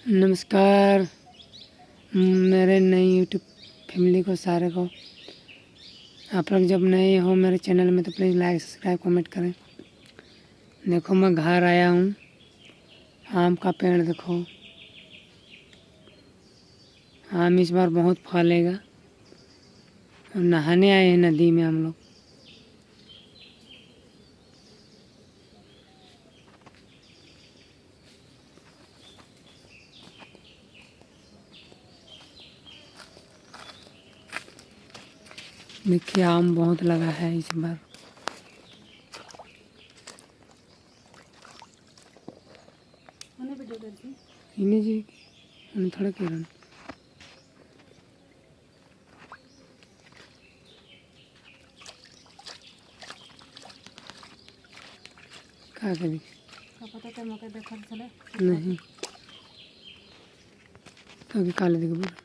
नमस्कार मेरे नई यूट्यूब फैमिली को सारे को। आप लोग जब नए हो मेरे चैनल में तो प्लीज़ लाइक सब्सक्राइब कमेंट करें। देखो मैं घर आया हूँ, आम का पेड़ देखो, आम इस बार बहुत फलेगा। और नहाने आए हैं नदी में हम लोग। देखिए आम बहुत लगा है इस बार। इन्हें जी थोड़ा किरण का कभी नहीं तो काले देखो